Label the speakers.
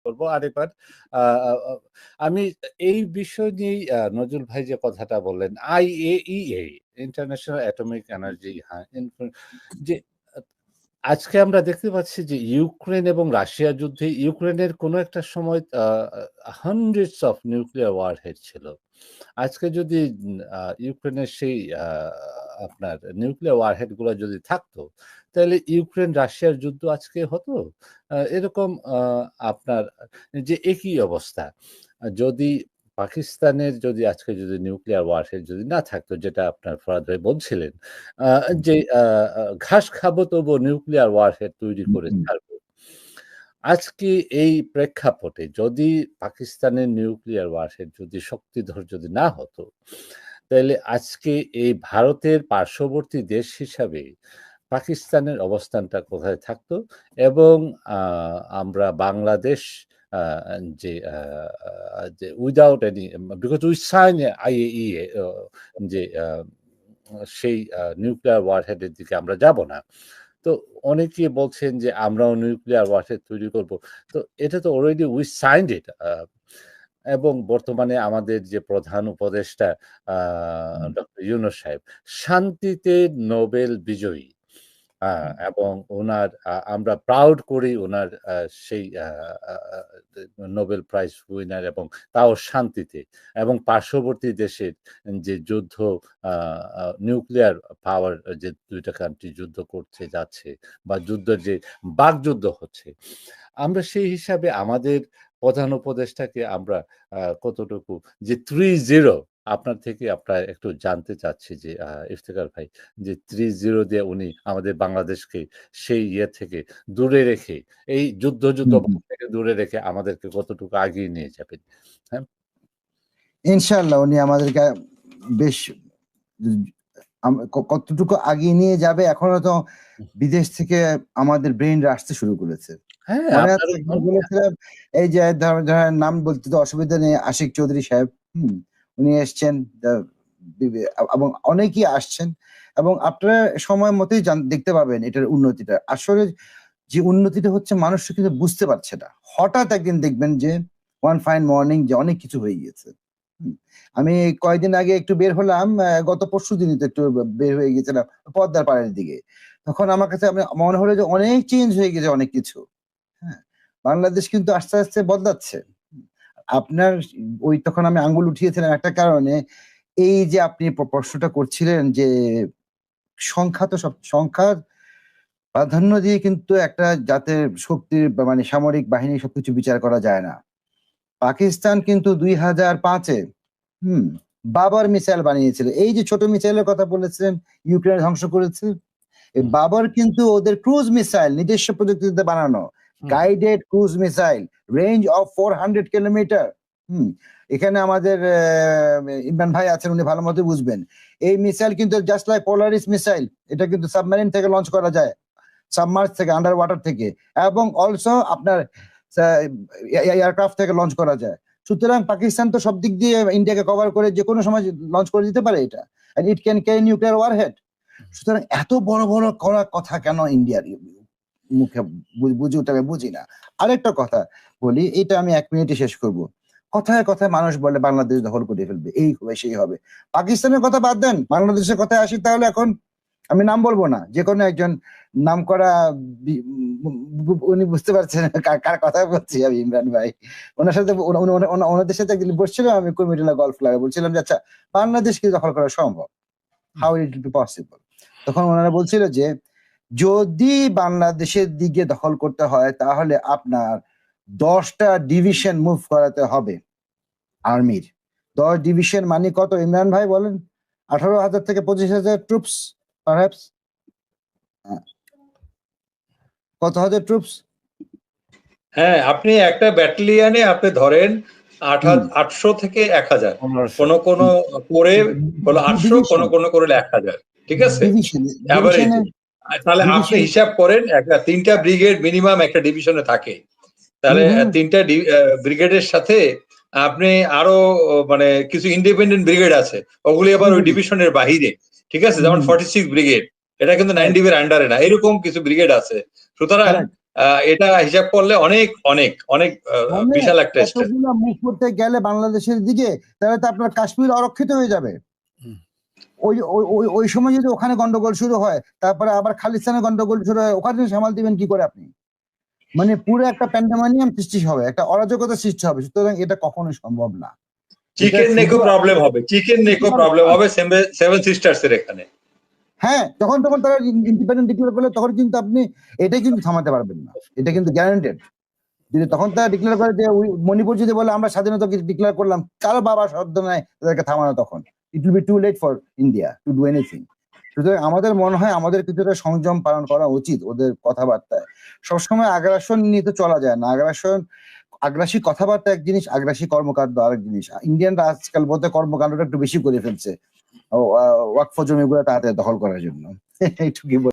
Speaker 1: করবো আরেকবার। আহ, আহ, আমি এই বিষয় নিয়েই নজরুল ভাই যে কথাটা বললেন, IAEA, ইন্টারন্যাশনাল অ্যাটমিক এনার্জি, হ্যাঁ, যে আজকে আমরা দেখতে পাচ্ছি যে ইউক্রেন এবং রাশিয়া যুদ্ধে ইউক্রেনের কোনো একটা সময় হান্ড্রেডস অফ নিউক্লিয়ার ওয়ারহেড ছিল। আজকে যদি ইউক্রেনের সেই আপনার নিউক্লিয়ার ওয়ারহেড গুলো যদি থাকতো, তাহলে ইউক্রেন রাশিয়ার যুদ্ধ আজকে হতো এরকম আপনার যে একই অবস্থা। যদি পাকিস্তানের যদি আজকে যদি নিউক্লিয়ার ওয়ারহেড যদি না থাকতো, যেটা আপনার ফরাদ ভাই বলছিলেন, যে ঘাস খাবো তবু নিউক্লিয়ার ওয়ারহেড তৈরি করে ছাড়বো। আজকে এই প্রেক্ষাপটে যদি পাকিস্তানের নিউক্লিয়ার ওয়ারহেড যদি শক্তিধর যদি না হতো, তাহলে আজকে এই ভারতের পার্শ্ববর্তী দেশ হিসাবে পাকিস্তানের অবস্থানটা কোথায় থাকতো, এবং আমরা বাংলাদেশ যে without any, because we sign IAEA, যে সেই নিউক্লিয়ার ওয়ারহেডের দিকে আমরা যাব না। তো অনেকে বলছেন যে আমরাও নিউক্লিয়ার ওয়ারহেড তৈরি করব। তো এটা তো অলরেডি উই সাইন্ড ইট। এবং বর্তমানে আমাদের যে প্রধান উপদেষ্টা ডক্টর ইউনূস সাহেব শান্তিতে নোবেল বিজয়ী, এবং ওনার আমরা প্রাউড করি ওনার সেই নোবেল প্রাইজ উইনার, এবং তাও শান্তিতে, এবং পার্শ্ববর্তী দেশের যে যুদ্ধ, নিউক্লিয়ার পাওয়ার যে দুইটা কান্ট্রি যুদ্ধ করতে যাচ্ছে, বা যুদ্ধের যে বাকযুদ্ধ হচ্ছে, আমরা সেই হিসাবে আমাদের প্রধান উপদেষ্টাকে আমরা কতটুকু যে 3-0, আপনার থেকে আপনার একটু জানতে চাচ্ছি যে ইফতেখার ভাই, যে 3-0 দিয়ে উনি আমাদের বাংলাদেশকে সেই ইয়ে থেকে দূরে রেখে, এই যুদ্ধ থেকে দূরে রেখে আমাদেরকে কতটুকু আগিয়ে নিয়ে যাবেন? হ্যাঁ,
Speaker 2: ইনশাআল্লাহ উনি আমাদেরকে বেশ কতটুকু আগিয়ে নিয়ে যাবে। এখনো তো বিদেশ থেকে আমাদের ব্রেন আসতে শুরু করেছে। বলেছিলাম এই যে নাম বলতে তো অসুবিধা নেই, আশিক চৌধুরী সাহেব, উনি এসছেন এবং অনেকেই আসছেন, এবং আপনারা সময় মতোই দেখতে পাবেন এটার উন্নতিটা। আসলে যে উন্নতিটা হচ্ছে মানুষ কিন্তু বুঝতে পারছে না, হঠাৎ একদিন দেখবেন যে ওয়ান ফাইন মর্নিং যে অনেক কিছু হয়ে গেছে। আমি কয়েকদিন আগে একটু বের হলাম, গত পরশু দিনই তো একটু বের হয়ে গেছিলাম পদ্মার পাড়ের দিকে। তখন আমার কাছে মনে হলো যে অনেক চেঞ্জ হয়ে গেছে, অনেক কিছু। হ্যাঁ, বাংলাদেশ কিন্তু আস্তে আস্তে বদলাচ্ছে। আপনার ওই তখন আমি আঙ্গুল উঠিয়েছিলাম একটা কারণে, এই যে আপনি প্রশ্নটা করছিলেন যে সংখ্যা, তো সব সংখ্যার প্রাধান্য দিয়ে কিন্তু একটা জাতের শক্তির মানে সামরিক বাহিনী সবকিছু বিচার করা যায় না। পাকিস্তান কিন্তু 2005-এ বাবার মিসাইল বানিয়েছিল। এই যে ছোট মিসাইলের কথা বলেছিলেন ইউক্রেন ধ্বংস করেছে, বাবার কিন্তু ওদের ক্রুজ মিসাইল নিজস্ব প্রযুক্তিতে বানানো, guided cruise missile, range of 400 kilometre. এখানে আমাদের ইমরান ভাই আছেন, উনি ভালো মতো বুঝবেন। এই মিসাইল কিন্তু জাস্ট লাইক পোলারিস মিসাইল, এটা কিন্তু সাবমেরিন থেকে লঞ্চ করা যায়, সাবমার্জ থেকে, আন্ডার ওয়াটার থেকে, এবং অলসো আপনার এয়ারক্রাফট থেকে লঞ্চ করা যায়। সুতরাং পাকিস্তান তো সব দিক দিয়ে ইন্ডিয়াকে কভার করে যে কোনো সময় লঞ্চ করে দিতে পারে এটা, and it can carry nuclear warhead. সুতরাং এত বড় বড় করা কথা কেন ইন্ডিয়ার মুখে বুঝে উঠে আমি বুঝি না। আরেকটা কথা বলি, এটা আমি 1 মিনিটে শেষ করব। কথায় কথায় মানুষ বলে বাংলাদেশ দখল করে ফেলবে, এই হবে সেই হবে। পাকিস্তানের কথা বাদ দেন, বাংলাদেশের কথায় আসি তাহলে। এখন আমি নাম বলবো না, যে কোনো একজন নাম করা, উনি বুঝতে পারছেন কার কথা বলছি আমি, ইমরান ভাই। ওনার সাথে ওনাদের সাথে একদিন বসছিলাম আমি কুমিল্লা গলফ ক্লাবে, বলছিলাম যে আচ্ছা বাংলাদেশ কি দখল করা সম্ভব, হাউ ইট বি পসিবল। তখন ওনারা বলছিল যে যদি বাংলাদেশের দিকে দখল করতে হয় তাহলে আপনার 10টা ডিভিশন মুভ করাতে হবে আর্মির। 10 ডিভিশন মানে কত ইমরান ভাই বলেন? 18,000 থেকে 25,000 ট্রুপস, পারহ্যাপস। কত হাজার ট্রুপস?
Speaker 3: হ্যাঁ, আপনি একটা ব্যাটালিয়নে আপনি ধরেন 800 থেকে 1000, কোন কোন করে হলো 800, কোন কোন করে 1000, ঠিক আছে? তাহলে আপনি হিসাব করেন, একটা 3টা ব্রিগেড মিনিমাম একটা ডিভিশনে থাকে, তাহলে 3টা ব্রিগেডের সাথে আপনি আরো মানে কিছু ইন্ডিপেন্ডেন্ট ব্রিগেড আছে, ওগুলি আবার ওই ডিভিশনের বাহিরে, ঠিক আছে? যেমন 46 ব্রিগেড, এটা কিন্তু 9 ডিভির আন্ডারে না, এরকম কিছু ব্রিগেড আছে। সুতরাং এটা হিসাব করলে অনেক অনেক অনেক বিশাল একটা স্টেট।
Speaker 2: মুভ করতে গেলে বাংলাদেশের দিকে, তাহলে তো আপনার কাশ্মীর অরক্ষিত হয়ে যাবে। ওই সময় যদি ওখানে গন্ডগোল শুরু হয়, তারপরে আবার খালিস্তানে গন্ডগোল শুরু হয়, ওখানে সামাল দিবেন কি করে আপনি? মানে পুরো একটা প্যান্ডামানিয়াম সৃষ্টি হবে, একটা অরাজকতা সৃষ্টি হবে। সুতরাং এটা কখনোই সম্ভব না।
Speaker 3: চিকেন নেকো প্রবলেম হবে, চিকেন নেকো প্রবলেম হবে সেভেন সিস্টার্স এর এখানে।
Speaker 2: হ্যাঁ, তখন তারা ইন্ডিপেন্ডেন্ট ডিক্লেয়ার করলে তখন কিন্তু আপনি এটাই কিন্তু থামাতে পারবেন না, এটা কিন্তু গ্যারান্টেড। যদি তখন তারা ডিক্লেয়ার করে যে মণিপুর যদি বলে আমরা স্বাধীনতা ডিক্লেয়ার করলাম, কারো বাবার শব্দ নাই তাদেরকে থামানো, তখন it will be too late for India to do anything. সুতরাং আমাদের মনে হয় আমাদের কিছুটা সংযম পালন করা উচিত ওদের কথাবার্তায়। সবসময় আগ্রাসন নিয়ে তো চলা যায় না। আগ্রাসী কথাবার্তা এক জিনিস, আগ্রাসী কর্মকাণ্ড আরেক জিনিস। ইন্ডিয়ানরা আজকাল বলতে কর্মকাণ্ডটা একটু বেশি করে ফেলছে ওয়াকফ জমিগুলো তাড়াতাড়ি দখল করার জন্য। এইটুকুই বলে